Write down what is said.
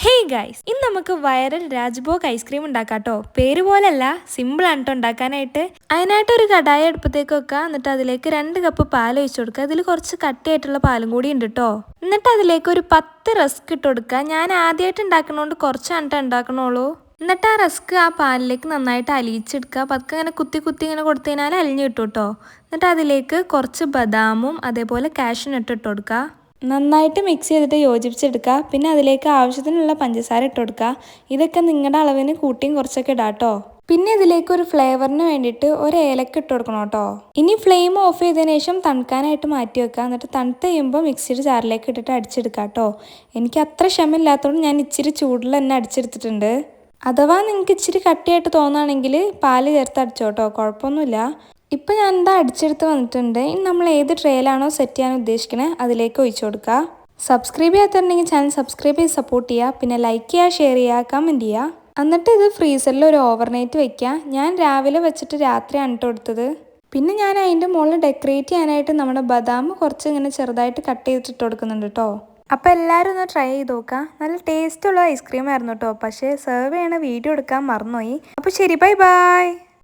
Hey guys, ഇന്ന് നമുക്ക് viral രാജ്ഭോഗ് ice cream ഉണ്ടാക്കാട്ടോ. പേര് പോലല്ല, സിമ്പിൾ ആണ് കേട്ടോ ഉണ്ടാക്കാനായിട്ട്. അതിനായിട്ട് ഒരു കടായി അടുപ്പത്തേക്ക് വെക്കുക. എന്നിട്ട് അതിലേക്ക് 2 കപ്പ് പാൽ ഒഴിച്ചു കൊടുക്കുക. അതിൽ കുറച്ച് കട്ടിയായിട്ടുള്ള പാലും കൂടി ഉണ്ട് കേട്ടോ. എന്നിട്ട് അതിലേക്ക് ഒരു 10 റസ്ക് ഇട്ട് കൊടുക്കുക. ഞാൻ ആദ്യമായിട്ട് ഉണ്ടാക്കണോണ്ട് കുറച്ചാണ് കേട്ടോ ഉണ്ടാക്കണുള്ളൂ. എന്നിട്ട് ആ റസ്ക് ആ പാലിലേക്ക് നന്നായിട്ട് അലിയിച്ചെടുക്കുക. പതുക്കെ ഇങ്ങനെ കുത്തി കുത്തി ഇങ്ങനെ കൊടുത്തു കഴിഞ്ഞാൽ അലിഞ്ഞു കിട്ടും കേട്ടോ. എന്നിട്ട് അതിലേക്ക് കുറച്ച് ബദാമും അതേപോലെ കാഷ്യൂനട്ട് ഇട്ട് കൊടുക്കുക. നന്നായിട്ട് മിക്സ് ചെയ്തിട്ട് യോജിപ്പിച്ചെടുക്കുക. പിന്നെ അതിലേക്ക് ആവശ്യത്തിനുള്ള പഞ്ചസാര ഇട്ട് കൊടുക്കുക. ഇതൊക്കെ നിങ്ങളുടെ അളവിന് കൂട്ടിയും കുറച്ചൊക്കെ ഇടാം കേട്ടോ. പിന്നെ ഇതിലേക്ക് ഒരു ഫ്ലേവറിന് വേണ്ടിയിട്ട് ഒരു ഏലക്ക ഇട്ട് കൊടുക്കണം കേട്ടോ. ഇനി ഫ്ലെയിം ഓഫ് ചെയ്തതിന് ശേഷം തണുക്കാനായിട്ട് മാറ്റി വെക്കുക. എന്നിട്ട് തണുത്ത് കഴിയുമ്പോൾ മിക്സിയുടെ ജാറിലേക്ക് ഇട്ടിട്ട് അടിച്ചെടുക്കുക കേട്ടോ. എനിക്ക് അത്ര ക്ഷമയില്ലാത്തതുകൊണ്ട് ഞാൻ ഇച്ചിരി ചൂടിൽ തന്നെ അടിച്ചെടുത്തിട്ടുണ്ട്. അഥവാ നിങ്ങൾക്ക് ഇച്ചിരി കട്ടിയായിട്ട് തോന്നുകയാണെങ്കിൽ പാല് ചേർത്ത് അടിച്ചോട്ടോ, കുഴപ്പമൊന്നുമില്ല. ഇപ്പം ഞാൻ എന്താ അടിച്ചെടുത്ത് വന്നിട്ടുണ്ട്. ഇനി നമ്മൾ ഏത് ട്രേയിലാണോ സെറ്റ് ചെയ്യാൻ ഉദ്ദേശിക്കുന്നത് അതിലേക്ക് ഒഴിച്ചു കൊടുക്കുക. സബ്സ്ക്രൈബ് ചെയ്യാത്തുണ്ടെങ്കിൽ ചാനൽ സബ്സ്ക്രൈബ് ചെയ്ത് സപ്പോർട്ട് ചെയ്യുക. പിന്നെ ലൈക്ക് ചെയ്യുക, ഷെയർ ചെയ്യുക, കമൻറ്റ് ചെയ്യുക. എന്നിട്ട് ഇത് ഫ്രീസറിൽ ഒരു ഓവർനൈറ്റ് വെക്കുക. ഞാൻ രാവിലെ വെച്ചിട്ട് രാത്രിയാണ് ഇട്ട് കൊടുത്തത്. പിന്നെ ഞാൻ അതിൻ്റെ മുകളിൽ ഡെക്കറേറ്റ് ചെയ്യാനായിട്ട് നമ്മുടെ ബദാം കുറച്ച് ഇങ്ങനെ ചെറുതായിട്ട് കട്ട് ചെയ്തിട്ട് ഇട്ട് കൊടുക്കുന്നുണ്ട് കേട്ടോ. അപ്പോൾ എല്ലാവരും ഒന്ന് ട്രൈ ചെയ്ത് നോക്കുക. നല്ല ടേസ്റ്റുള്ള ഐസ്ക്രീം ആയിരുന്നു കേട്ടോ. പക്ഷേ സെർവ് ചെയ്യണ വീഡിയോ എടുക്കാൻ മറന്നുപോയി. അപ്പോൾ ശരി, ബൈ ബൈ.